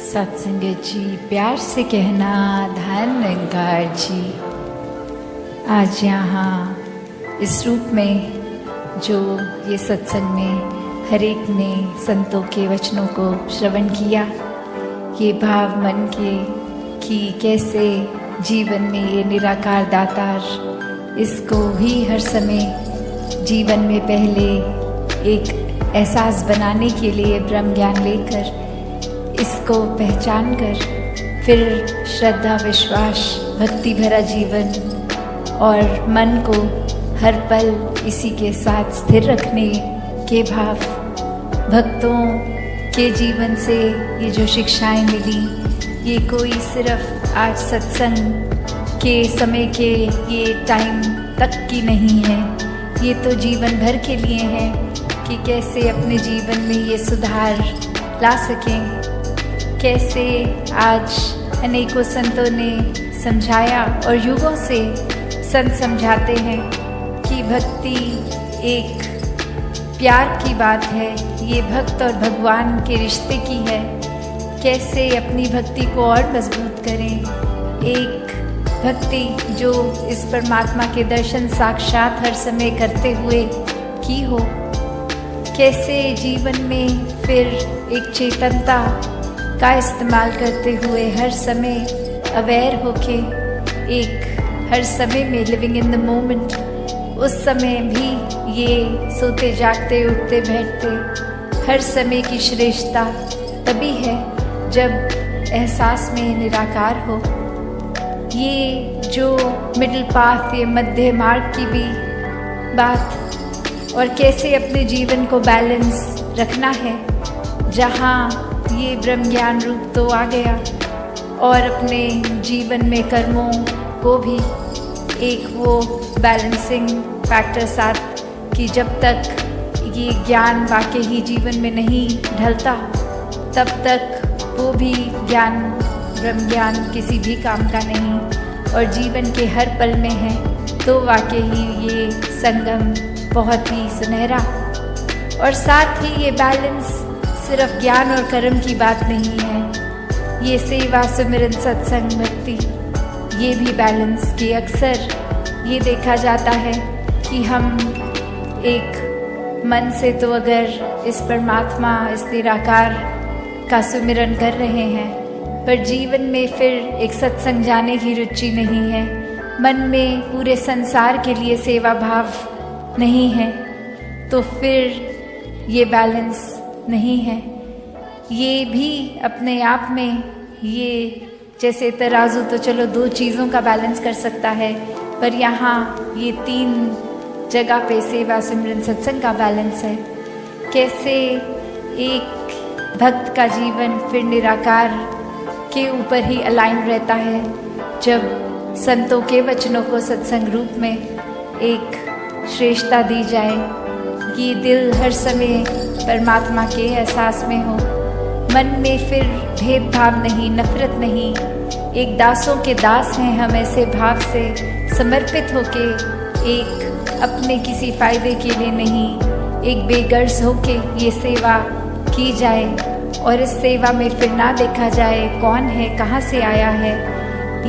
सत्संगत जी, प्यार से कहना धन निरंकार जी। आज यहाँ इस रूप में जो ये सत्संग में हर एक ने संतों के वचनों को श्रवण किया, ये भाव मन के कि कैसे जीवन में ये निराकार दातार इसको ही हर समय जीवन में पहले एक एहसास बनाने के लिए ब्रह्म ज्ञान लेकर इसको पहचान कर फिर श्रद्धा, विश्वास, भक्ति भरा जीवन और मन को हर पल इसी के साथ स्थिर रखने के भाव, भक्तों के जीवन से ये जो शिक्षाएं मिली, ये कोई सिर्फ आज सत्संग के समय के ये टाइम तक की नहीं है, ये तो जीवन भर के लिए है कि कैसे अपने जीवन में ये सुधार ला सकें। कैसे आज अनेकों संतों ने समझाया और युगों से संत समझाते हैं कि भक्ति एक प्यार की बात है, ये भक्त और भगवान के रिश्ते की है। कैसे अपनी भक्ति को और मजबूत करें, एक भक्ति जो इस परमात्मा के दर्शन साक्षात हर समय करते हुए की हो। कैसे जीवन में फिर एक चेतनता का इस्तेमाल करते हुए हर समय अवेयर होके एक हर समय में लिविंग इन द मोमेंट, उस समय भी ये सोते जागते उठते बैठते हर समय की श्रेष्ठता तभी है जब एहसास में निराकार हो। ये जो मिडिल पाथ, ये मध्य मार्ग की भी बात, और कैसे अपने जीवन को बैलेंस रखना है, जहाँ ये ब्रह्म ज्ञान रूप तो आ गया और अपने जीवन में कर्मों को भी एक वो बैलेंसिंग फैक्टर साथ कि जब तक ये ज्ञान वाकई ही जीवन में नहीं ढलता तब तक वो भी ज्ञान, ब्रह्म ज्ञान किसी भी काम का नहीं और जीवन के हर पल में है, तो वाकई ही ये संगम बहुत ही सुनहरा। और साथ ही ये बैलेंस सिर्फ ज्ञान और कर्म की बात नहीं है, ये सेवा, सुमिरन, सत्संग, भक्ति, ये भी बैलेंस की अक्सर ये देखा जाता है कि हम एक मन से तो अगर इस परमात्मा, इस निराकार का सुमिरन कर रहे हैं, पर जीवन में फिर एक सत्संग जाने की रुचि नहीं है, मन में पूरे संसार के लिए सेवा भाव नहीं है, तो फिर ये बैलेंस नहीं है। ये भी अपने आप में ये जैसे तराजू तो चलो दो चीज़ों का बैलेंस कर सकता है, पर यहाँ ये तीन जगह पे सेवा, सिमरन, सत्संग का बैलेंस है। कैसे एक भक्त का जीवन फिर निराकार के ऊपर ही अलाइन रहता है जब संतों के वचनों को सत्संग रूप में एक श्रेष्ठता दी जाए, कि दिल हर समय परमात्मा के एहसास में हो, मन में फिर भेदभाव नहीं, नफरत नहीं, एक दासों के दास हैं हम ऐसे भाव से समर्पित होके, एक अपने किसी फायदे के लिए नहीं, एक बेगर्ज होके ये सेवा की जाए और इस सेवा में फिर ना देखा जाए कौन है, कहाँ से आया है,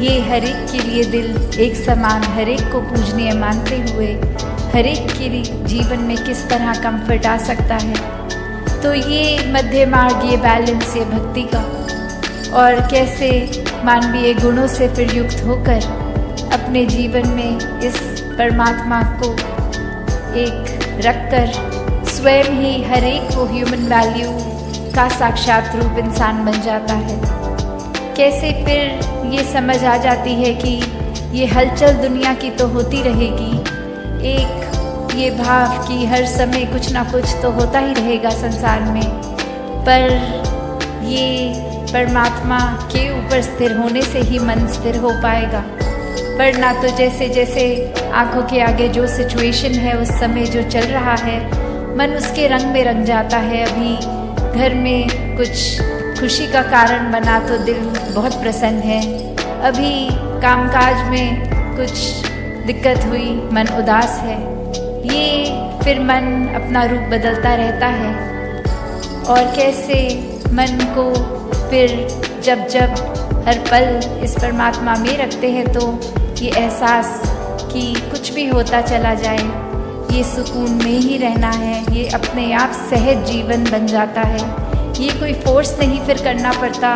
ये हर एक के लिए दिल एक समान, हर एक को पूजनीय मानते हुए हर एक के जीवन में किस तरह कंफर्ट आ सकता है। तो ये मध्य मार्ग, ये बैलेंस, ये भक्ति का, और कैसे मानवीय गुणों से फिर युक्त होकर अपने जीवन में इस परमात्मा को एक रखकर स्वयं ही हर एक को ह्यूमन वैल्यू का साक्षात रूप इंसान बन जाता है। कैसे फिर ये समझ आ जाती है कि ये हलचल दुनिया की तो होती रहेगी, एक ये भाव कि हर समय कुछ ना कुछ तो होता ही रहेगा संसार में, पर ये परमात्मा के ऊपर स्थिर होने से ही मन स्थिर हो पाएगा। पर ना तो जैसे जैसे आंखों के आगे जो सिचुएशन है, उस समय जो चल रहा है, मन उसके रंग में रंग जाता है। अभी घर में कुछ खुशी का कारण बना तो दिल बहुत प्रसन्न है, अभी कामकाज में कुछ दिक्कत हुई, मन उदास है। ये फिर मन अपना रूप बदलता रहता है और कैसे मन को फिर जब जब हर पल इस परमात्मा में रखते हैं तो ये एहसास कि कुछ भी होता चला जाए, ये सुकून में ही रहना है, ये अपने आप सहज जीवन बन जाता है। ये कोई फोर्स नहीं फिर करना पड़ता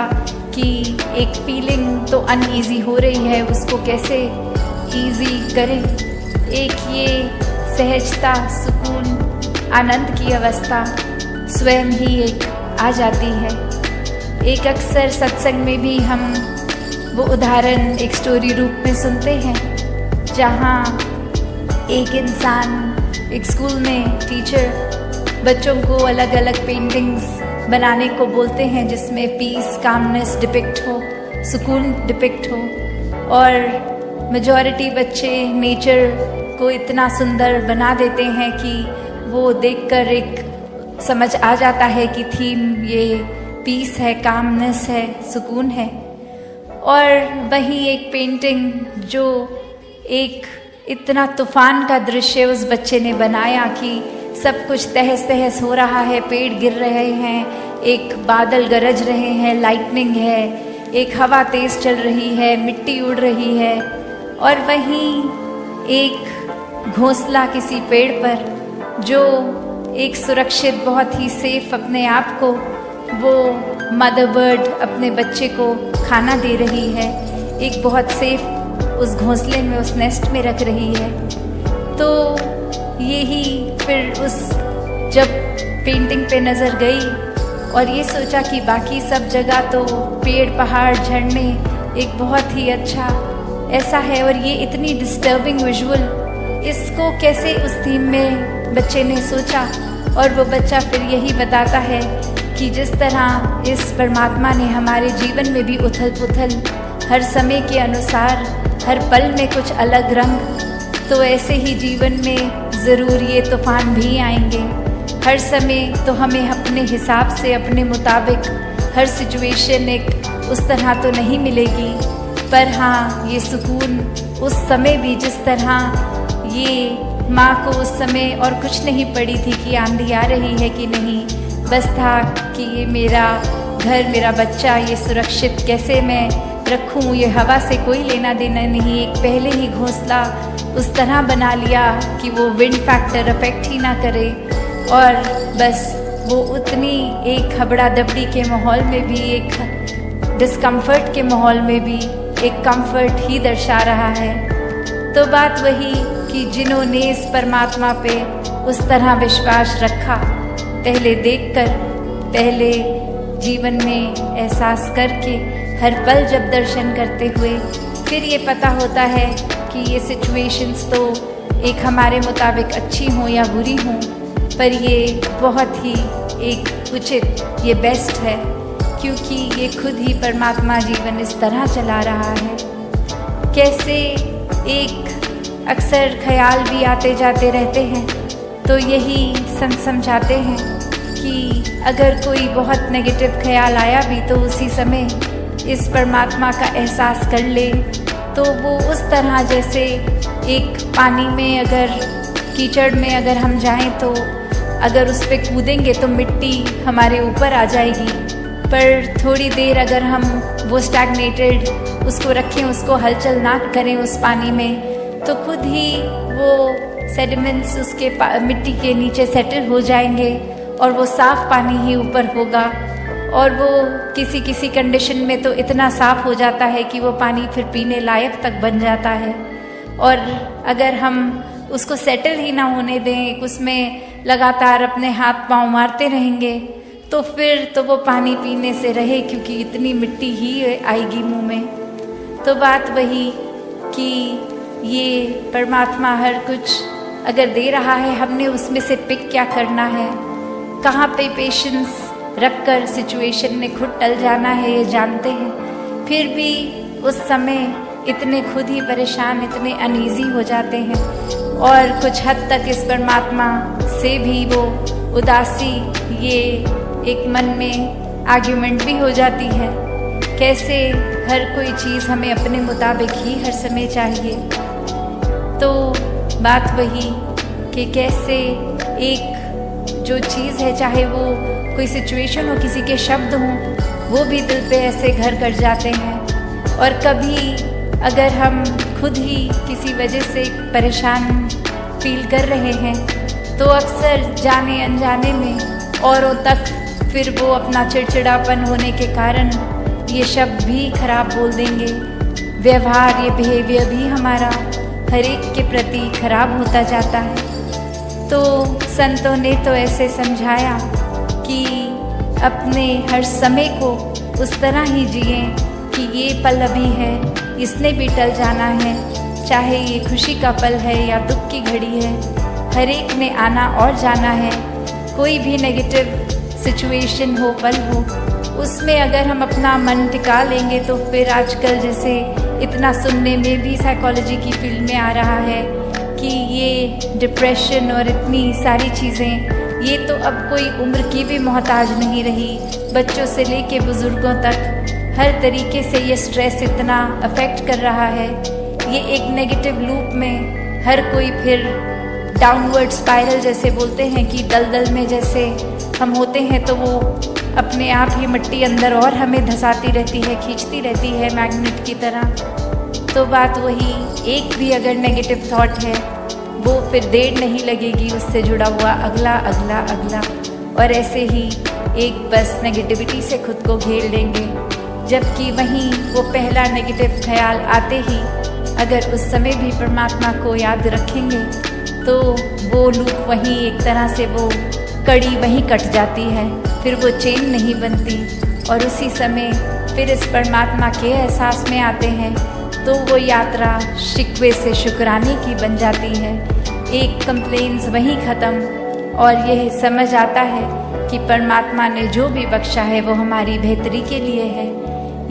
कि एक फीलिंग तो अनईजी हो रही है, उसको कैसे ईजी करें। एक ये सहजता, सुकून, आनंद की अवस्था स्वयं ही एक आ जाती है। एक अक्सर सत्संग में भी हम वो उदाहरण एक स्टोरी रूप में सुनते हैं, जहाँ एक इंसान, एक स्कूल में टीचर बच्चों को अलग अलग पेंटिंग्स बनाने को बोलते हैं जिसमें पीस, कामनेस डिपिक्ट हो, सुकून डिपिक्ट हो। और मेजॉरिटी बच्चे नेचर को इतना सुंदर बना देते हैं कि वो देखकर एक समझ आ जाता है कि थीम ये पीस है, कामनेस है, सुकून है। और वहीं एक पेंटिंग जो एक इतना तूफान का दृश्य उस बच्चे ने बनाया कि सब कुछ तहस तहस हो रहा है, पेड़ गिर रहे हैं, एक बादल गरज रहे हैं, लाइटनिंग है, एक हवा तेज चल रही है, मिट्टी उड़ रही है, और वहीं एक घोंसला किसी पेड़ पर जो एक सुरक्षित, बहुत ही सेफ अपने आप को वो मदर बर्ड अपने बच्चे को खाना दे रही है, एक बहुत सेफ उस घोंसले में, उस नेस्ट में रख रही है। तो यही फिर उस जब पेंटिंग पे नज़र गई और ये सोचा कि बाकी सब जगह तो पेड़, पहाड़, झरने एक बहुत ही अच्छा ऐसा है, और ये इतनी डिस्टर्बिंग विजुअल, इसको कैसे उस थीम में बच्चे ने सोचा। और वो बच्चा फिर यही बताता है कि जिस तरह इस परमात्मा ने हमारे जीवन में भी उथल पुथल, हर समय के अनुसार हर पल में कुछ अलग रंग, तो ऐसे ही जीवन में ज़रूर ये तूफान भी आएंगे। हर समय तो हमें अपने हिसाब से, अपने मुताबिक हर सिचुएशन एक उस तरह तो नहीं मिलेगी, पर हाँ ये सुकून उस समय भी, जिस तरह ये माँ को उस समय और कुछ नहीं पड़ी थी कि आंधी आ रही है कि नहीं, बस था कि ये मेरा घर, मेरा बच्चा, ये सुरक्षित कैसे मैं रखूं, ये हवा से कोई लेना देना नहीं। एक पहले ही घोंसला उस तरह बना लिया कि वो विंड फैक्टर अफेक्ट ही ना करे, और बस वो उतनी एक हबड़ा दबड़ी के माहौल में भी, एक डिस्कम्फर्ट के माहौल में भी एक कंफर्ट ही दर्शा रहा है। तो बात वही कि जिन्होंने इस परमात्मा पे उस तरह विश्वास रखा, पहले देखकर, पहले जीवन में एहसास करके, हर पल जब दर्शन करते हुए, फिर ये पता होता है कि ये सिचुएशंस तो एक हमारे मुताबिक अच्छी हों या बुरी हों, पर ये बहुत ही एक उचित, ये बेस्ट है, क्योंकि ये खुद ही परमात्मा जीवन इस तरह चला रहा है। कैसे एक अक्सर ख्याल भी आते जाते रहते हैं, तो यही समझाते हैं कि अगर कोई बहुत नेगेटिव ख्याल आया भी तो उसी समय इस परमात्मा का एहसास कर ले, तो वो उस तरह जैसे एक पानी में, अगर कीचड़ में अगर हम जाएं तो अगर उस पर कूदेंगे तो मिट्टी हमारे ऊपर आ जाएगी, पर थोड़ी देर अगर हम वो स्टैग्नेटेड उसको रखें, उसको हलचल ना करें उस पानी में, तो खुद ही वो सेडिमेंट्स उसके मिट्टी के नीचे सेटल हो जाएंगे और वो साफ़ पानी ही ऊपर होगा। और वो किसी किसी कंडीशन में तो इतना साफ़ हो जाता है कि वो पानी फिर पीने लायक तक बन जाता है। और अगर हम उसको सेटल ही ना होने दें, उसमें लगातार अपने हाथ पांव मारते रहेंगे, तो फिर तो वो पानी पीने से रहे, क्योंकि इतनी मिट्टी ही आएगी मुंह में। तो बात वही कि ये परमात्मा हर कुछ अगर दे रहा है, हमने उसमें से पिक क्या करना है, कहाँ पे पेशेंस रखकर सिचुएशन में खुद टल जाना है, ये जानते हैं। फिर भी उस समय इतने खुद ही परेशान, इतने अनईजी हो जाते हैं, और कुछ हद तक इस परमात्मा से भी वो उदासी, ये एक मन में आर्ग्यूमेंट भी हो जाती है। कैसे हर कोई चीज़ हमें अपने मुताबिक ही हर समय चाहिए। तो बात वही कि कैसे एक जो चीज़ है, चाहे वो कोई सिचुएशन हो, किसी के शब्द हों, वो भी दिल पे ऐसे घर कर जाते हैं। और कभी अगर हम खुद ही किसी वजह से परेशान फील कर रहे हैं तो अक्सर जाने अनजाने में औरों तक फिर वो अपना चिड़चिड़ापन होने के कारण ये शब्द भी खराब बोल देंगे। व्यवहार, ये बिहेवियर भी हमारा हर एक के प्रति खराब होता जाता है। तो संतों ने तो ऐसे समझाया कि अपने हर समय को उस तरह ही जिए कि ये पल अभी है, इसने भी टल जाना है, चाहे ये खुशी का पल है या दुख की घड़ी है, हर एक ने आना और जाना है। कोई भी नेगेटिव सिचुएशन हो, पल हो, उसमें अगर हम अपना मन टिका लेंगे तो फिर आजकल जैसे इतना सुनने में भी साइकोलॉजी की फील्ड में आ रहा है कि ये डिप्रेशन और इतनी सारी चीज़ें, ये तो अब कोई उम्र की भी मोहताज नहीं रही। बच्चों से लेके बुज़ुर्गों तक हर तरीके से ये स्ट्रेस इतना अफेक्ट कर रहा है। ये एक नेगेटिव लूप में हर कोई फिर डाउनवर्ड स्पाइरल जैसे बोलते हैं कि दलदल में जैसे हम होते हैं तो वो अपने आप ही मिट्टी अंदर और हमें धंसाती रहती है, खींचती रहती है मैग्नेट की तरह। तो बात वही, एक भी अगर नेगेटिव थॉट है वो फिर देर नहीं लगेगी उससे जुड़ा हुआ अगला अगला अगला, और ऐसे ही एक बस नेगेटिविटी से खुद को घेर लेंगे। जबकि वहीं वो पहला नेगेटिव ख्याल आते ही अगर उस समय भी परमात्मा को याद रखेंगे तो वो लूप वहीं एक तरह से वो कड़ी वहीं कट जाती है, फिर वो चेन नहीं बनती और उसी समय फिर इस परमात्मा के एहसास में आते हैं तो वो यात्रा शिकवे से शुक्राने की बन जाती है। एक कंप्लेंट्स वहीं ख़त्म और यह समझ आता है कि परमात्मा ने जो भी बख्शा है वो हमारी बेहतरी के लिए है।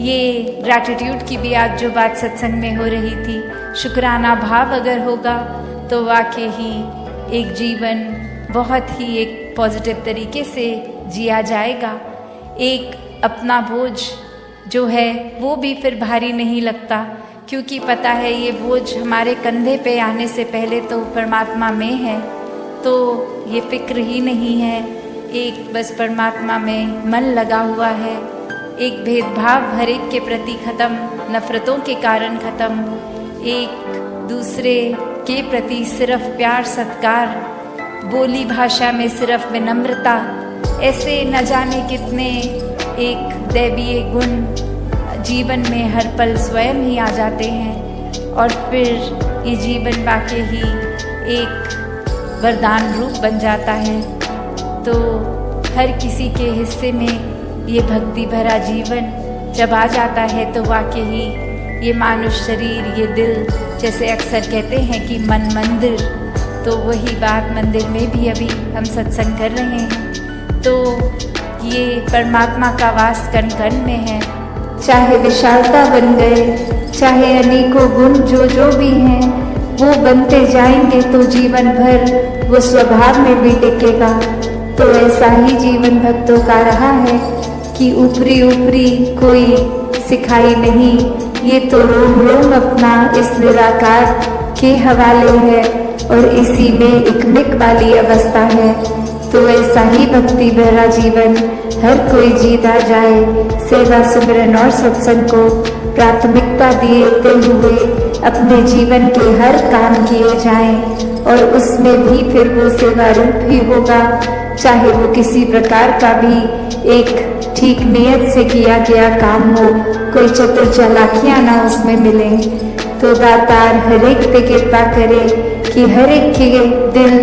ये ग्रैटिट्यूड की भी आज जो बात सत्संग में हो रही थी, शुक्राना भाव अगर होगा तो वाकई ही एक जीवन बहुत ही एक पॉजिटिव तरीके से जिया जाएगा। एक अपना बोझ जो है वो भी फिर भारी नहीं लगता, क्योंकि पता है ये बोझ हमारे कंधे पे आने से पहले तो परमात्मा में है, तो ये फिक्र ही नहीं है। एक बस परमात्मा में मन लगा हुआ है। एक भेदभाव हर एक के प्रति ख़त्म, नफ़रतों के कारण ख़त्म, एक दूसरे के प्रति सिर्फ प्यार सत्कार, बोली भाषा में सिर्फ विनम्रता, ऐसे न जाने कितने एक दैवीय गुण जीवन में हर पल स्वयं ही आ जाते हैं और फिर ये जीवन वाकई ही एक वरदान रूप बन जाता है। तो हर किसी के हिस्से में ये भक्ति भरा जीवन जब आ जाता है तो वाकई ही ये मानुष शरीर, ये दिल, जैसे अक्सर कहते हैं कि मन मंदिर, तो वही बात मंदिर में भी अभी हम सत्संग कर रहे हैं। तो ये परमात्मा का वास कण कण में है। चाहे विशालता बन गए, चाहे अनेकों गुण जो जो भी हैं वो बनते जाएंगे तो जीवन भर वो स्वभाव में भी टिकेगा। तो ऐसा ही जीवन भक्तों का रहा है कि ऊपरी ऊपरी कोई सिखाई नहीं, ये तो रोम रोम अपना इस निराकार के हवाले है और इसी में इकमिक वाली अवस्था है। तो ऐसा ही भक्ति भरा जीवन हर कोई जीता जाए। सेवा सिमरन और सत्संग को प्राथमिकता देते हुए अपने जीवन के हर काम किए जाएं और उसमें भी फिर वो सेवा रूप ही होगा, चाहे वो किसी प्रकार का भी एक ठीक नियत से किया गया काम हो, कोई चतुर चालाकियां ना उसमें मिले। तो दातार हर एक पे कृपा करे कि हर एक के दिल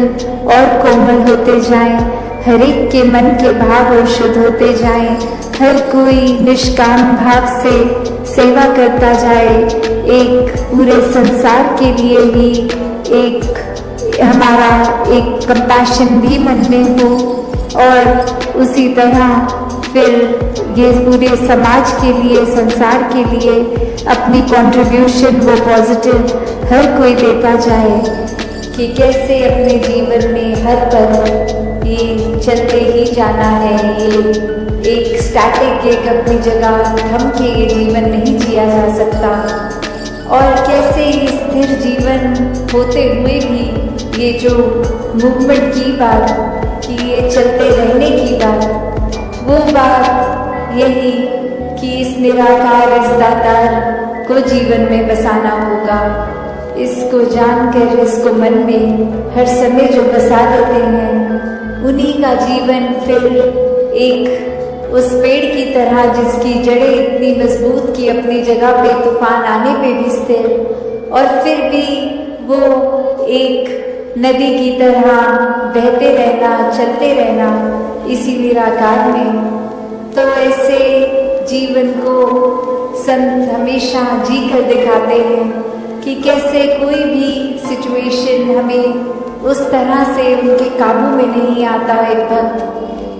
और कोमल होते जाएं, हर एक के मन के भाव और शुद्ध होते जाएं, हर कोई निष्काम भाव से सेवा करता जाए। एक पूरे संसार के लिए ही एक हमारा एक कंपैशन भी मन में हो और उसी तरह फिर ये पूरे समाज के लिए, संसार के लिए अपनी कंट्रीब्यूशन वो पॉजिटिव हर कोई देता जाए कि कैसे अपने जीवन में हर पल ये चलते ही जाना है। ये एक स्टैटिक एक अपनी जगह थम के ये जीवन नहीं जिया जा सकता और कैसे ये स्थिर जीवन होते हुए भी ये जो मूवमेंट की बात कि ये चलते रहने की बात, वो बात यही कि इस निराकार, इस दातार को जीवन में बसाना होगा। इसको जानकर इसको मन में हर समय जो बसा देते हैं, उन्हीं का जीवन फिर एक उस पेड़ की तरह जिसकी जड़ें इतनी मजबूत की अपनी जगह पे तूफान आने पे भी स्थिर, और फिर भी वो एक नदी की तरह बहते रहना, चलते रहना इसी निराकार में। तो ऐसे जीवन को संत हमेशा जी कर दिखाते हैं कि कैसे कोई भी सिचुएशन हमें उस तरह से उनके काबू में नहीं आता।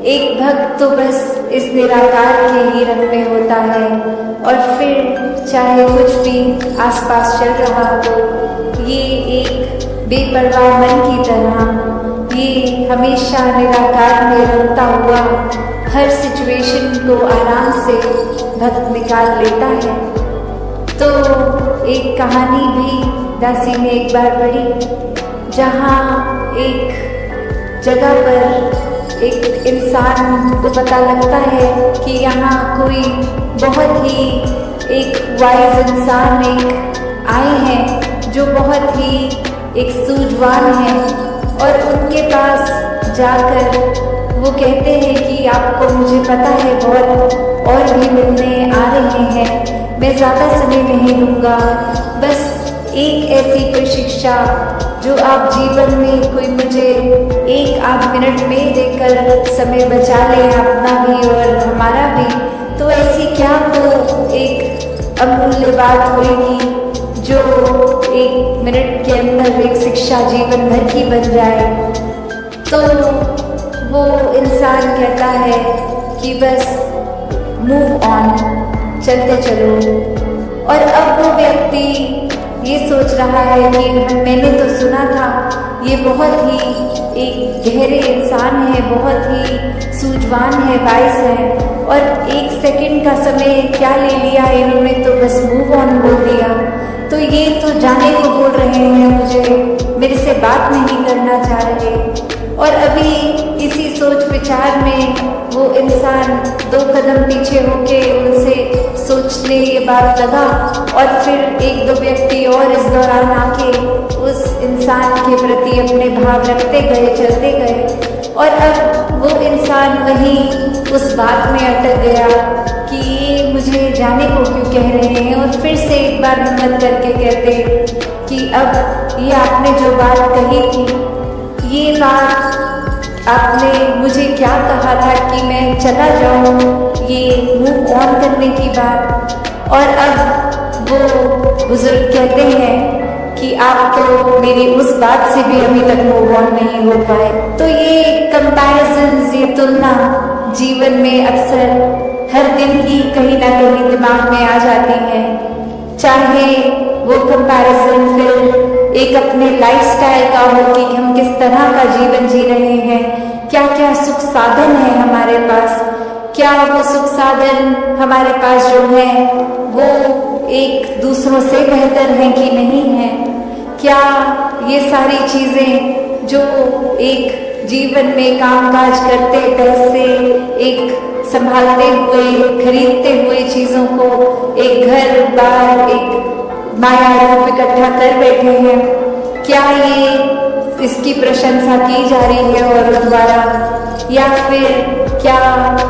एक भक्त तो बस इस निराकार के ही रंग में होता है, और फिर चाहे कुछ भी आसपास चल रहा हो, ये एक बेपरवाह मन की तरह ये हमेशा निराकार में रमता हुआ हर सिचुएशन को आराम से भक्त निकाल लेता है। तो एक कहानी भी दासी ने एक बार पढ़ी, जहाँ एक जगह पर एक इंसान को पता लगता है कि यहाँ कोई बहुत ही एक वाइज इंसान एक आए हैं जो बहुत ही एक सूझवान है, और उनके पास जाकर वो कहते हैं कि आपको मुझे पता है बहुत और भी मिलने आ रहे हैं, मैं ज़्यादा समय नहीं लूँगा, बस एक ऐसी कोई शिक्षा जो आप जीवन में कोई मुझे 1-8 मिनट में देकर समय बचा लें, अपना भी और हमारा भी। तो ऐसी क्या वो एक अमूल्य बात होगी जो 1 मिनट के अंदर एक शिक्षा जीवन भर की बन जाए। तो वो इंसान कहता है कि बस मूव ऑन, चलते चलो। और अब वो व्यक्ति ये सोच रहा है कि मैंने तो सुना था ये बहुत ही एक गहरे इंसान है, बहुत ही सूझवान है, वाइस है, और 1 सेकंड का समय क्या ले लिया इन्होंने, तो बस मूव ऑन बोल दिया। तो ये तो जाने को बोल रहे हैं मुझे, मेरे से बात नहीं करना चाह रहे। और अभी इसी सोच विचार में वो इंसान 2 कदम पीछे होके उनसे सोचने ये बात लगा, और फिर 1-2 व्यक्ति और इस दौरान आके उस इंसान के प्रति अपने भाव रखते गए, चलते गए। और अब वो इंसान वहीं उस बात में अटक गया कि ये मुझे जाने को क्यों कह रहे हैं, और फिर से एक बार हिम्मत करके कहते कि अब ये आपने जो बात कही थी, ये बात आपने मुझे क्या कहा था कि मैं चला जाऊं, ये मूव ऑन करने की बात। और अब वो बुजुर्ग कहते हैं कि आप तो मेरी उस बात से भी अभी तक मूव ऑन नहीं हो पाए। तो ये कंपैरिजंस, ये तुलना जीवन में अक्सर हर दिन ही कहीं ना कहीं दिमाग में आ जाती है। चाहे वो कंपैरिजन फिर एक अपने लाइफस्टाइल का हो कि हम किस तरह का जीवन जी रहे हैं, क्या क्या सुख साधन है हमारे पास, क्या वो सुख साधन हमारे पास जो है वो एक दूसरों से बेहतर हैं कि नहीं है, क्या ये सारी चीज़ें जो एक जीवन में कामकाज करते, पैसे एक संभालते हुए, खरीदते हुए चीज़ों को, एक घर बार, एक माया रूप इकट्ठा कर बैठे हैं, क्या ये इसकी प्रशंसा की जा रही है और द्वारा, या फिर क्या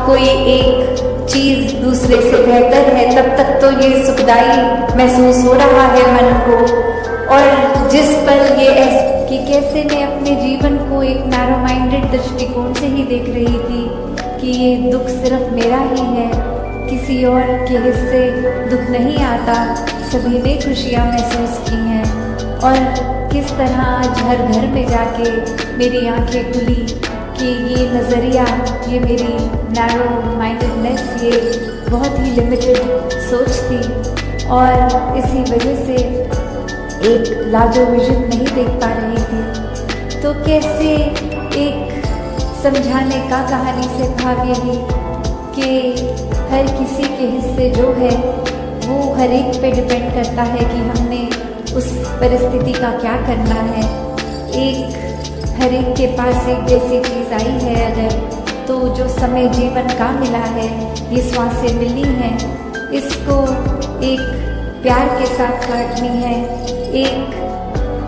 कोई एक चीज़ दूसरे से बेहतर है? तब तक तो ये सुखदाई महसूस हो रहा है मन को। और जिस पर ये कि कैसे मैं अपने जीवन को एक नैरो माइंडेड दृष्टिकोण से ही देख रही थी कि ये दुख सिर्फ मेरा ही है, किसी और के हिस्से दुख नहीं आता, सभी ने खुशियाँ महसूस की हैं। और किस तरह आज हर घर में जाके मेरी आंखें खुली कि ये नज़रिया, ये मेरी नैरो माइंडेडनेस, ये बहुत ही लिमिटेड सोच थी, और इसी वजह से एक लार्जर विजन नहीं देख पा रही थी। तो कैसे एक समझाने का कहानी से भाव यही कि हर किसी के हिस्से जो है वो हर एक पे डिपेंड करता है कि हमने उस परिस्थिति का क्या करना है। एक हर एक के पास एक जैसी चीज़ आई है अगर, तो जो समय जीवन का मिला है, ये श्वासें मिली हैं, इसको एक प्यार के साथ काटनी है, एक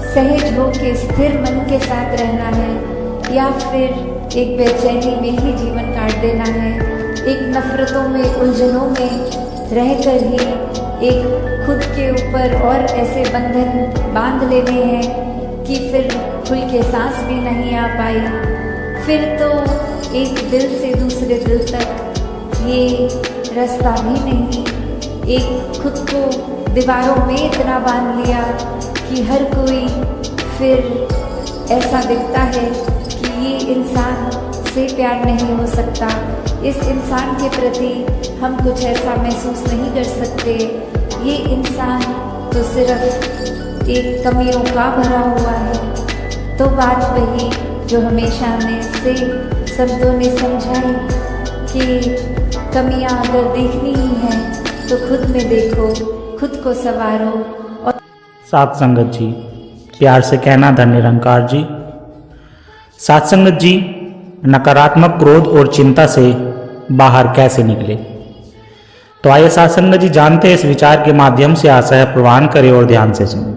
सहज हो के स्थिर मन के साथ रहना है, या फिर एक बेचैनी में ही जीवन काट देना है, एक नफरतों में उलझनों में रहकर ही एक खुद के ऊपर और ऐसे बंधन बांध लेने हैं कि फिर खुल के सांस भी नहीं आ पाई। फिर तो एक दिल से दूसरे दिल तक ये रास्ता भी नहीं। एक खुद को दीवारों में इतना बांध लिया कि हर कोई फिर ऐसा दिखता है कि ये इंसान से प्यार नहीं हो सकता, इस इंसान के प्रति हम कुछ ऐसा महसूस नहीं कर सकते, ये इंसान तो सिर्फ एक कमियों का भरा हुआ है। तो बात वही जो हमेशा हमें से शब्दों ने समझाई कि कमियां अगर देखनी ही हैं तो खुद में देखो, खुद को संवारो। और साथ संगत जी, प्यार से कहना धन निरंकार जी। साथ संगत जी, नकारात्मक क्रोध और चिंता से बाहर कैसे निकले? तो आइए साथ संगत जी जानते हैं इस विचार के माध्यम से। आशा है प्रवान करें और ध्यान से सुनें।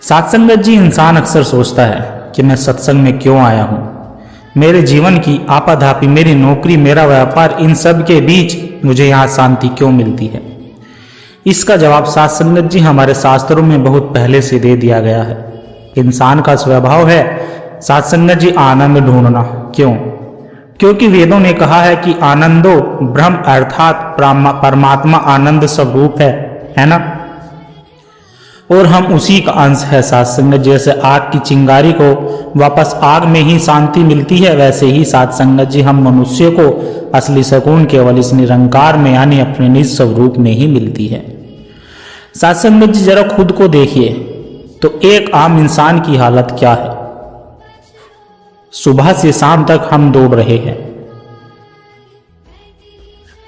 साथ संगत जी, इंसान अक्सर सोचता है कि मैं सत्संग में क्यों आया हूं, मेरे जीवन की आपाधापी, मेरी नौकरी, मेरा व्यापार, इन सब के बीच मुझे यहाँ शांति क्यों मिलती है? इसका जवाब साथ संगत जी हमारे शास्त्रों में बहुत पहले से दे दिया गया है। इंसान का स्वभाव है साथ संगत जी आनंद ढूंढना। क्यों? क्योंकि वेदों ने कहा है कि आनंदो ब्रह्म, अर्थात परमात्मा आनंद स्वरूप है ना? और हम उसी का अंश है। साथ संगत, जैसे आग की चिंगारी को वापस आग में ही शांति मिलती है, वैसे ही साथ संगत जी हम मनुष्य को असली सुकून केवल इस निरंकार में यानी अपने निज स्वरूप में ही मिलती है। साथ संगत जी, जरा खुद को देखिए तो एक आम इंसान की हालत क्या है। सुबह से शाम तक हम दौड़ रहे हैं,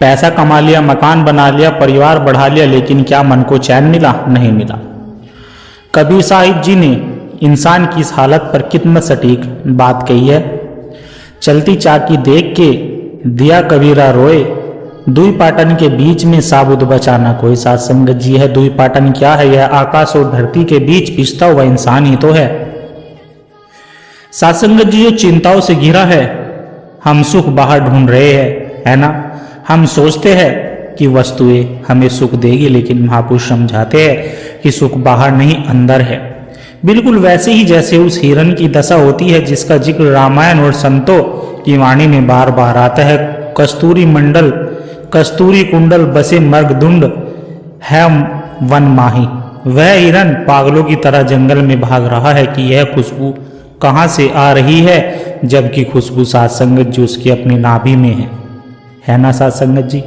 पैसा कमा लिया, मकान बना लिया, परिवार बढ़ा लिया, लेकिन क्या मन को चैन मिला? नहीं मिला। कबीर साहिब जी ने इंसान की इस हालत पर कितना सटीक बात कही है। चलती चाकी देख के दिया कबीरा रोए, दुई पाटन के बीच में साबुत बचाना कोई। साथ संगत जी है, दुई पाटन क्या है? यह आकाश और धरती के बीच पिसता हुआ इंसान ही तो है। साथ संगत जी, जो चिंताओं से घिरा है, हम सुख बाहर ढूंढ रहे हैं, है ना? हम सोचते हैं कि वस्तुएं हमें सुख देगी, लेकिन महापुरुष समझाते हैं कि सुख बाहर नहीं अंदर है। बिल्कुल वैसे ही जैसे उस हिरण की दशा होती है जिसका जिक्र रामायण और संतों की वाणी में बार बार आता है। कस्तूरी कुंडल बसे मर्गदुंड है वन माही। वह हिरण पागलों की तरह जंगल में भाग रहा है कि यह खुशबू कहां से आ रही है, जबकि खुशबू साथ संगत जी उसकी अपनी नाभि में है ना साथ संगत जी?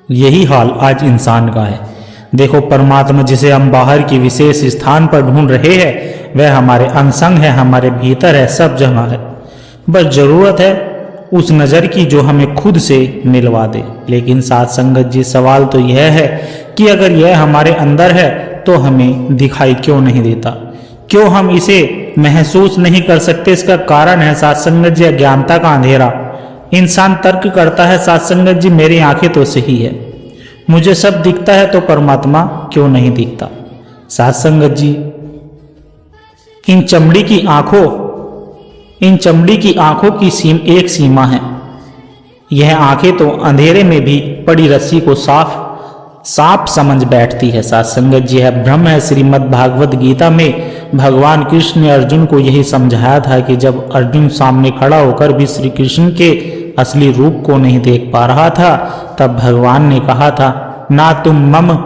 यही हाल आज इंसान का है। देखो, परमात्मा जिसे हम बाहर की विशेष स्थान पर ढूंढ रहे हैं, वह हमारे अंसंग है, हमारे भीतर है, सब जगह है। बस जरूरत है उस नजर की जो हमें खुद से मिलवा दे। लेकिन साथ संगत जी, सवाल तो यह है कि अगर यह हमारे अंदर है तो हमें दिखाई क्यों नहीं देता? क्यों हम इसे महसूस नहीं कर सकते? इसका कारण है साथ संगत जी अज्ञानता का अंधेरा। इंसान तर्क करता है साथ संगत जी, मेरी आंखें तो सही है, मुझे सब दिखता है, तो परमात्मा क्यों नहीं दिखता? साथ संगत जी, इन चमड़ी की आंखों की एक सीमा है। यह आंखें तो अंधेरे में भी पड़ी रस्सी को साफ समझ बैठती है। साथ संगत जी है ब्रह्म है। श्रीमद् भागवत गीता में भगवान कृष्ण ने अर्जुन को यही समझाया था कि जब अर्जुन सामने खड़ा होकर भी श्री कृष्ण के असली रूप को नहीं देख पा रहा था, तब भगवान ने कहा था, ना तुम मम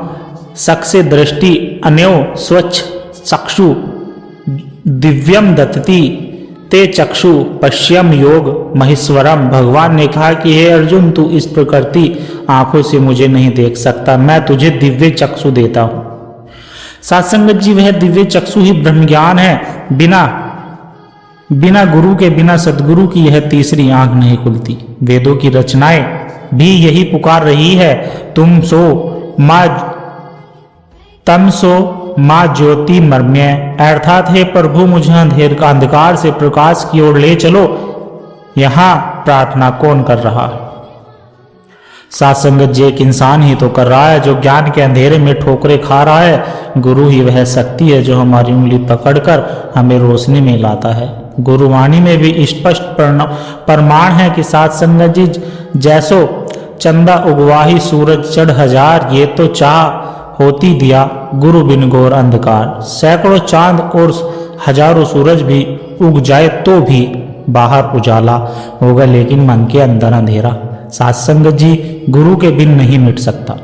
सक्से दृष्टि अन्यो स्वच्छ चक्षु दिव्यम दत्ति ते चक्षु पश्यम योग महेश्वरम। भगवान ने कहा कि हे अर्जुन, तू इस प्रकृति आंखों से मुझे नहीं देख सकता, मैं तुझे दिव्य चक्षु देता हूं। साथ संगत जी, वह दिव्य चक्षु ही ब्रह्म ज्ञान है। बिना गुरु के, बिना सदगुरु की यह तीसरी आंख नहीं खुलती। वेदों की रचनाएं भी यही पुकार रही है, तम सो माँ ज्योति मर्म्य, अर्थात हे प्रभु, मुझे अंधकार से प्रकाश की ओर ले चलो। यहाँ प्रार्थना कौन कर रहा है? साथ संगत जी एक इंसान ही तो कर रहा है जो ज्ञान के अंधेरे में ठोकरे खा रहा है। गुरु ही वह शक्ति है जो हमारी उंगली पकड़कर हमें रोशनी में लाता है। गुरुवाणी में भी स्पष्ट प्रमाण है कि साथ संगत जी जैसो चंदा उगवाही सूरज चढ़ हजार, ये तो चाह होती दिया गुरु बिन घोर अंधकार। सैकड़ों चांद और हजारों सूरज भी उग जाए तो भी बाहर उजाला होगा, लेकिन मन के अंदर अंधेरा साथ संगत जी गुरु के बिन नहीं मिट सकता।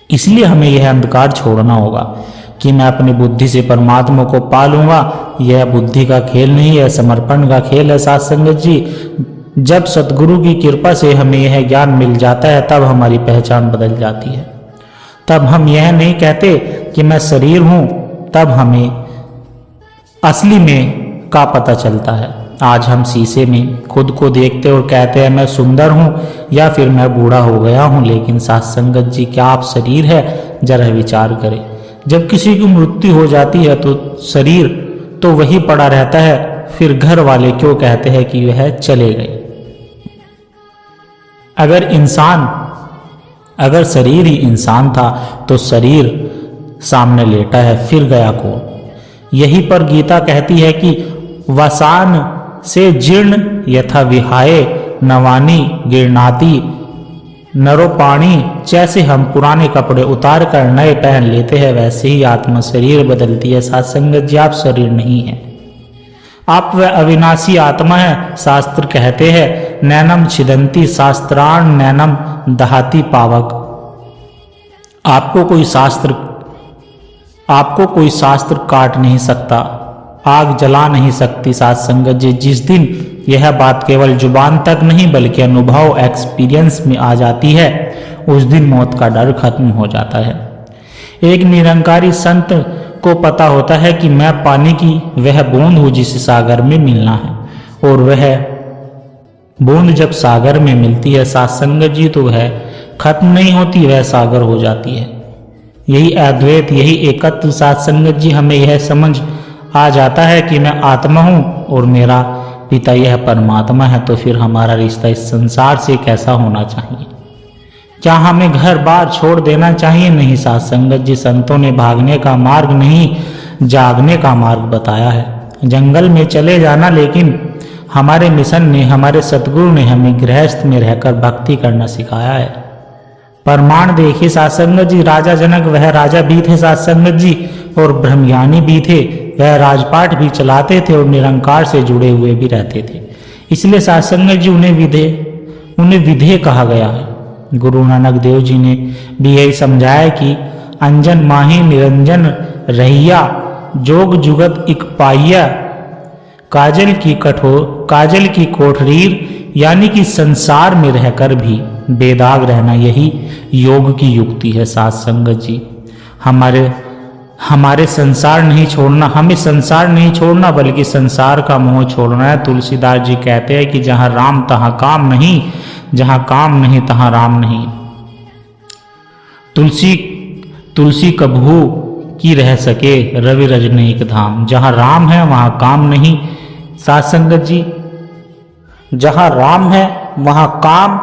इसलिए हमें यह अंधकार छोड़ना होगा कि मैं अपनी बुद्धि से परमात्मा को पा लूंगा। यह बुद्धि का खेल नहीं है, समर्पण का खेल है। साथ संगत जी जब सतगुरु की कृपा से हमें यह ज्ञान मिल जाता है तब हमारी पहचान बदल जाती है। तब हम यह नहीं कहते कि मैं शरीर हूं, तब हमें असली में का पता चलता है। आज हम शीशे में खुद को देखते और कहते हैं मैं सुंदर हूं या फिर मैं बूढ़ा हो गया हूं, लेकिन साथ संगत जी क्या आप शरीर है? जरा विचार करें। जब किसी की मृत्यु हो जाती है तो शरीर तो वही पड़ा रहता है, फिर घर वाले क्यों कहते हैं कि वह चले गए? अगर शरीर ही इंसान था तो शरीर सामने लेटा है, फिर गया कौन? यही पर गीता कहती है कि वसान से जीर्ण यथा विहाय नवानी गिरनाती नरोपाणी। जैसे हम पुराने कपड़े उतार कर नए पहन लेते हैं, वैसे ही आत्मा शरीर बदलती है। साथ संगत जी आप शरीर नहीं है, आप वह अविनाशी आत्मा है। शास्त्र कहते हैं नैनम छिदंती शास्त्राण नैनम दहाती पावक। आपको कोई शास्त्र काट नहीं सकता, आग जला नहीं सकती। साथ संगत जी जिस दिन यह बात केवल जुबान तक नहीं बल्कि अनुभव एक्सपीरियंस में आ जाती है, उस दिन मौत का डर खत्म हो जाता है। एक निरंकारी संत को पता होता है कि मैं पानी की वह बूंद हूं जिसे सागर में मिलना है, और वह बूंद जब सागर में मिलती है साथ संगत जी तो वह खत्म नहीं होती, वह सागर हो जाती है। यही अद्वैत, यही एकत्व साथ संगत जी हमें यह समझ आ जाता है कि मैं आत्मा हूं और मेरा पिता यह परमात्मा है, तो फिर हमारा रिश्ता इस संसार से कैसा होना चाहिए? क्या हमें घर बार छोड़ देना चाहिए? नहीं साथ संगत जी, संतों ने भागने का मार्ग नहीं जागने का मार्ग बताया है। जंगल में चले जाना, लेकिन हमारे मिशन ने, हमारे सतगुरु ने हमें गृहस्थ में रहकर भक्ति करना सिखाया है। प्रमाण देखिए साथ संगत जी, राजा जनक वह राजा भी थे साथ संगत जी, और ब्रह्मज्ञानी भी थे। वह राजपाट भी चलाते थे और निरंकार से जुड़े हुए भी रहते थे। इसलिए साथ संगत जी उन्हें विधेय कहा गया है। गुरु नानक देव जी ने भी यही समझाया कि अंजन माही निरंजन रहिया जोग जुगत इक पाइया। काजल की कोठरीर, यानी कि संसार में रहकर भी बेदाग रहना, यही योग की युक्ति है। साथ संगत जी हमारे संसार नहीं छोड़ना, हमें संसार नहीं छोड़ना बल्कि संसार का मोह छोड़ना है। तुलसीदास जी कहते हैं कि जहां राम तहां काम नहीं, जहां काम नहीं तहां राम नहीं। तुलसी कभू की रह सके रवि रजनी एक धाम। जहां राम है वहां काम नहीं। साथ संगत जी जहां राम है वहां काम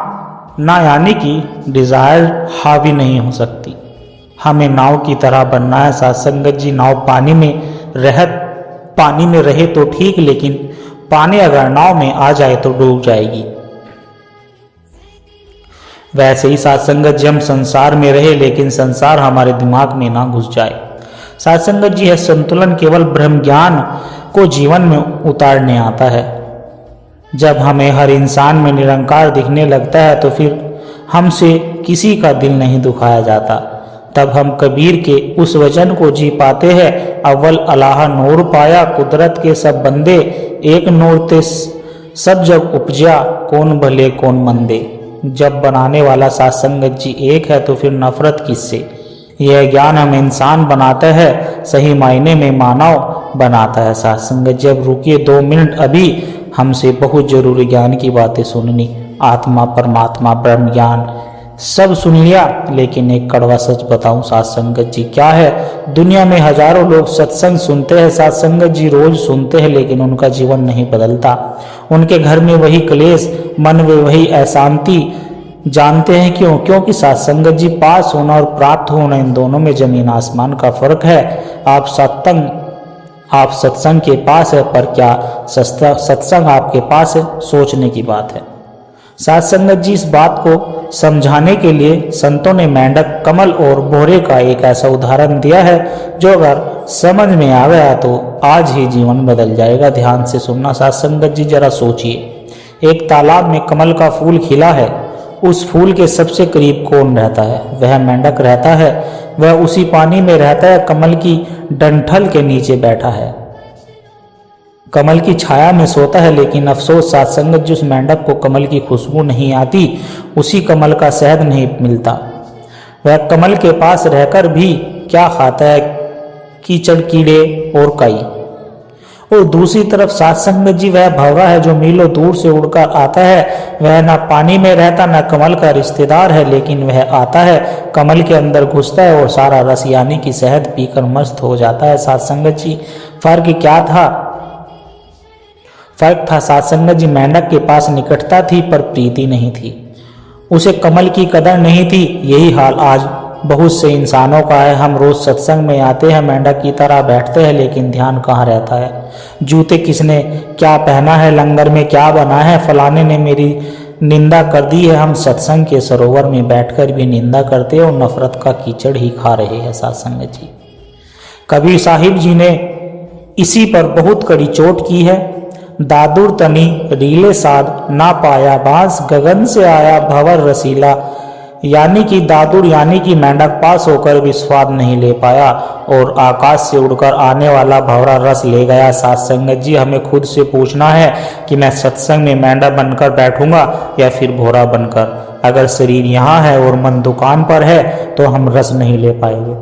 ना, यानी कि डिजायर हावी नहीं हो सकती। हमें नाव की तरह बनना है साथ संगत जी। नाव पानी में रहे तो ठीक, लेकिन पानी अगर नाव में आ जाए तो डूब जाएगी। वैसे ही साथ संगत जी हम संसार में रहे लेकिन संसार हमारे दिमाग में ना घुस जाए। साथ संगत जी यह संतुलन केवल ब्रह्म ज्ञान को जीवन में उतारने आता है। जब हमें हर इंसान में निरंकार दिखने लगता है तो फिर हमसे किसी का दिल नहीं दुखाया जाता। तब हम कबीर के उस वचन को जी पाते हैं, अव्वल अल्लाह नूर पाया कुदरत के सब बंदे, एक नूर ते सब जब उपजा कौन भले कौन मंदे। जब बनाने वाला साथ संगत जी एक है तो फिर नफरत किससे? यह ज्ञान हमें इंसान बनाता है, सही मायने में मानव बनाता है। साथ संगत जब रुकिए 2 मिनट, अभी हमसे बहुत जरूरी ज्ञान की बातें सुननी। आत्मा परमात्मा ब्रह्म ज्ञान सब सुन लिया, लेकिन एक कड़वा सच बताऊं साथ संगत जी क्या है, दुनिया में हजारों लोग सत्संग सुनते हैं, साथ संगत जी रोज सुनते हैं, लेकिन उनका जीवन नहीं बदलता। उनके घर में वही क्लेश, मन में वही अशांति। जानते हैं क्यों? क्योंकि साथ संगत जी पास होना और प्राप्त होना, इन दोनों में जमीन आसमान का फर्क है। आप सत्संग के पास है, पर क्या सत्संग आपके पास है? सोचने की बात है। साथ संगत जी इस बात को समझाने के लिए संतों ने मेंढक, कमल और भौरे का एक ऐसा उदाहरण दिया है जो अगर समझ में आ गया तो आज ही जीवन बदल जाएगा। ध्यान से सुनना साथ संगत जी, जरा सोचिए। एक तालाब में कमल का फूल खिला है, उस फूल के सबसे करीब कौन रहता है? वह मेंढक रहता है। वह उसी पानी में रहता है, कमल की डंठल के नीचे बैठा है, कमल की छाया में सोता है। लेकिन अफसोस साथ संगत जी, उस मेंढक को कमल की खुशबू नहीं आती, उसी कमल का शहद नहीं मिलता। वह कमल के पास रहकर भी क्या खाता है? कीचड़, कीड़े और काई। और दूसरी तरफ साथ संगत जी वह भंवरा है जो मीलों दूर से उड़कर आता है। वह ना पानी में रहता, ना कमल का रिश्तेदार है, लेकिन वह आता है, कमल के अंदर घुसता है और सारा रस यानी कि शहद पीकर मस्त हो जाता है। साथ संगत जी फर्क क्या था? फर्क था साथ संगत जी, मेंढक के पास निकटता थी पर प्रीति नहीं थी, उसे कमल की कदर नहीं थी। यही हाल आज बहुत से इंसानों का है। हम रोज सत्संग में आते हैं, मेंढक की तरह बैठते हैं, लेकिन ध्यान कहाँ रहता है? जूते किसने क्या पहना है, लंगर में क्या बना है, फलाने ने मेरी निंदा कर दी है। हम सत्संग के सरोवर में बैठकर भी निंदा करते हैं और नफरत का कीचड़ ही खा रहे हैं। साथ संगत जी, कबीर साहिब जी ने इसी पर बहुत कड़ी चोट की है। दादुर तनी रीले साध, ना पाया बांस गगन से आया भंवर रसीला। यानी कि दादुर यानी कि मेंढक पास होकर भी स्वाद नहीं ले पाया और आकाश से उड़कर आने वाला भंवरा रस ले गया। साथ संगत जी, हमें खुद से पूछना है कि मैं सत्संग में मेंढक बनकर बैठूंगा या फिर भौरा बनकर। अगर शरीर यहाँ है और मन दुकान पर है तो हम रस नहीं ले पाएंगे।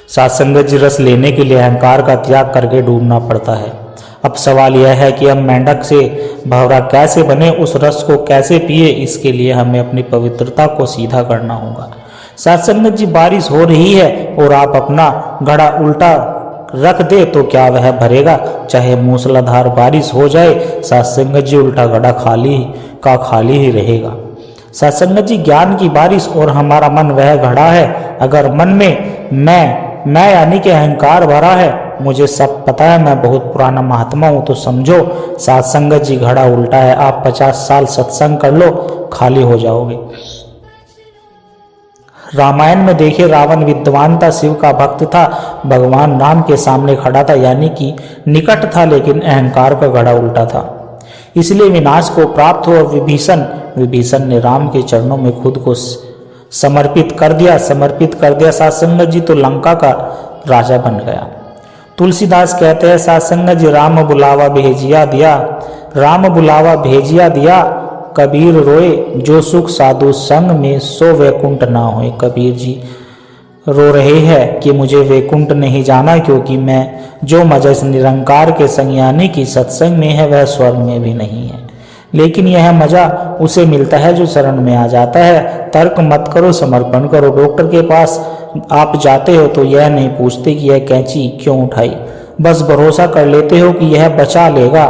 साथ संगत जी, रस लेने के लिए अहंकार का त्याग करके डूबना पड़ता है। अब सवाल यह है कि हम मेंढक से भंवरा कैसे बने, उस रस को कैसे पिए? इसके लिए हमें अपनी पवित्रता को सीधा करना होगा। साथ संगत जी, बारिश हो रही है और आप अपना घड़ा उल्टा रख दे तो क्या वह भरेगा? चाहे मूसलाधार बारिश हो जाए, साथ संगत जी उल्टा घड़ा खाली ही रहेगा। साथ संगत जी, ज्ञान की बारिश और हमारा मन वह घड़ा है। अगर मन में मैं यानी कि अहंकार भरा है, मुझे सब पता है, मैं बहुत पुराना महात्मा हूं, तो समझो साथ संगत जी घड़ा उल्टा है। आप 50 साल सत्संग कर लो, खाली हो जाओगे। रामायण में देखिए, रावण विद्वान था, शिव का भक्त था, भगवान राम के सामने खड़ा था, यानी कि निकट था, लेकिन अहंकार का घड़ा उल्टा था, इसलिए विनाश को प्राप्त हुआ। विभीषण ने राम के चरणों में खुद को समर्पित कर दिया। साथ संगत जी, तो लंका का राजा बन गया। तुलसीदास कहते हैं, साथ संगत जी, राम बुलावा भेजिया दिया, कबीर रोए जो सुख साधु संग में, सो वैकुंठ ना होए। कबीर जी रो रहे हैं कि मुझे वैकुंठ नहीं जाना, क्योंकि मैं जो मजा इस निरंकार के संग यानी कि सत्संग में है वह स्वर्ग में भी नहीं है। लेकिन यह मजा उसे मिलता है जो शरण में आ जाता है। तर्क मत करो, समर्पण करो। डॉक्टर के पास आप जाते हो तो यह नहीं पूछते कि यह कैंची क्यों उठाई, बस भरोसा कर लेते हो कि यह बचा लेगा।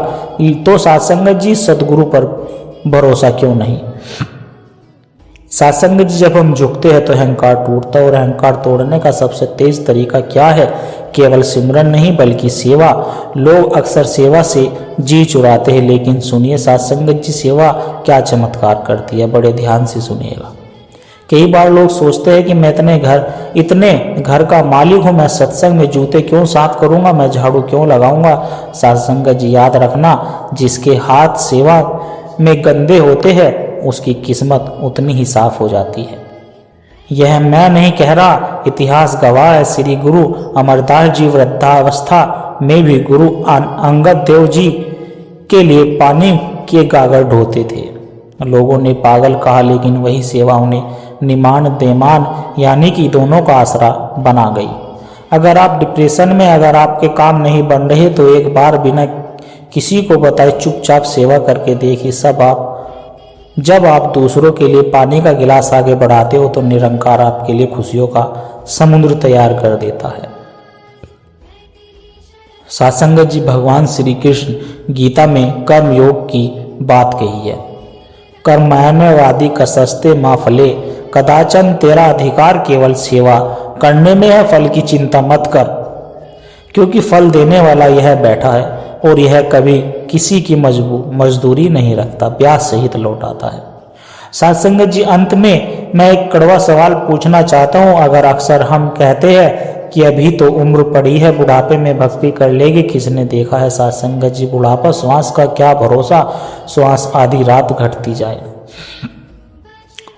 तो साथ संगत जी, सदगुरु पर भरोसा क्यों नहीं? साथ संगत जी, जब हम झुकते हैं तो अहंकार टूटता है, और अहंकार तोड़ने का सबसे तेज तरीका क्या है? केवल सिमरन नहीं बल्कि सेवा। लोग अक्सर सेवा से जी चुराते हैं, लेकिन सुनिए साथ संगत जी, सेवा क्या चमत्कार करती है, बड़े ध्यान से सुनिएगा। कई बार लोग सोचते हैं कि मैं इतने घर का मालिक हूँ, मैं सत्संग में जूते क्यों साफ करूंगा, मैं झाड़ू क्यों लगाऊंगा। साथ संगत जी, याद रखना, जिसके हाथ सेवा में गंदे होते हैं उसकी किस्मत उतनी ही साफ हो जाती है। यह मैं नहीं कह रहा, इतिहास गवाह है। श्री गुरु अमरदास जी वृद्धावस्था में भी गुरु अंगद देव जी के लिए पानी के गागर ढोते थे। लोगों ने पागल कहा, लेकिन वही सेवा उन्हें निमान देमान यानी कि दोनों का आसरा बना गई। अगर आप डिप्रेशन में, अगर आपके काम नहीं बन रहे, तो एक बार बिना किसी को बताए चुपचाप सेवा करके देखिए, सब आप जब आप दूसरों के लिए पानी का गिलास आगे बढ़ाते हो तो निरंकार आपके लिए खुशियों का समुद्र तैयार कर देता है। सात्संगत जी, भगवान श्री कृष्ण गीता में कर्म योग की बात कही है। कर्मण्यवादी कसस्ते माँ फले, कदाचन तेरा अधिकार केवल सेवा करने में है, फल की चिंता मत कर, क्योंकि फल देने वाला यह बैठा है और यह कभी किसी की मजदूरी नहीं रखता, ब्याज सहित लौटाता है। सात्संगत जी, अंत में मैं एक कड़वा सवाल पूछना चाहता हूँ। अगर अक्सर हम कहते हैं कि अभी तो उम्र पड़ी है, बुढ़ापे में भक्ति कर लेगी, किसने देखा है सात्संगत जी बुढ़ापा? श्वास का क्या भरोसा, श्वास आधी रात घटती जाए,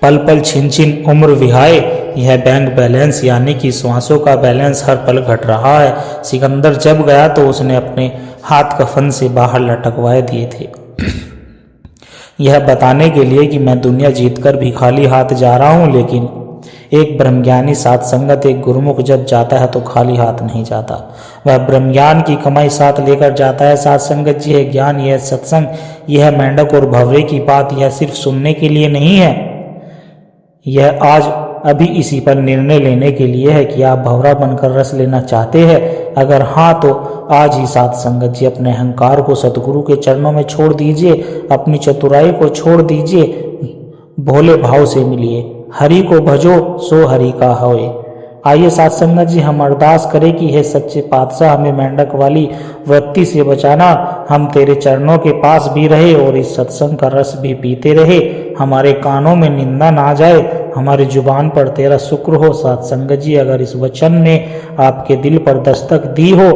पल पल छिन छिन उम्र विहाय। यह बैंक बैलेंस यानी कि श्वासों का बैलेंस हर पल घट रहा है। सिकंदर जब गया तो उसने अपने हाथ कफन से बाहर लटकवाए दिए थे, यह बताने के लिए कि मैं दुनिया जीतकर भी खाली हाथ जा रहा हूँ। लेकिन एक ब्रह्मज्ञानी साथ संगत, एक गुरुमुख जब जाता है तो खाली हाथ नहीं जाता, वह ब्रह्मज्ञान की कमाई साथ लेकर जाता है। साथ संगत जी, यह ज्ञान, यह सत्संग, यह मेंढक और भंवरे की बात, यह सिर्फ सुनने के लिए नहीं है, यह आज अभी इसी पर निर्णय लेने के लिए है कि आप भंवरा बनकर रस लेना चाहते हैं। अगर हाँ तो आज ही साथ संगत जी अपने अहंकार को सतगुरु के चरणों में छोड़ दीजिए, अपनी चतुराई को छोड़ दीजिए, भोले भाव से मिलिए, हरि को भजो सो हरि का होए। आइए साथ संगत जी हम अरदास करें कि हे सच्चे पातशाह, हमें मेंढक वाली वृत्ति से बचाना, हम तेरे चरणों के पास भी रहे और इस सत्संग का रस भी पीते रहे, हमारे कानों में निंदा ना जाए, हमारी जुबान पर तेरा शुक्र हो। साथ संगत जी, अगर इस वचन ने आपके दिल पर दस्तक दी हो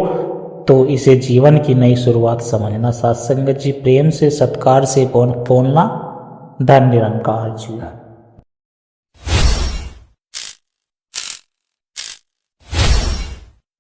तो इसे जीवन की नई शुरुआत समझना। साथ संगत जी, प्रेम से सत्कार से बोलना। धन्य निरंकार जी।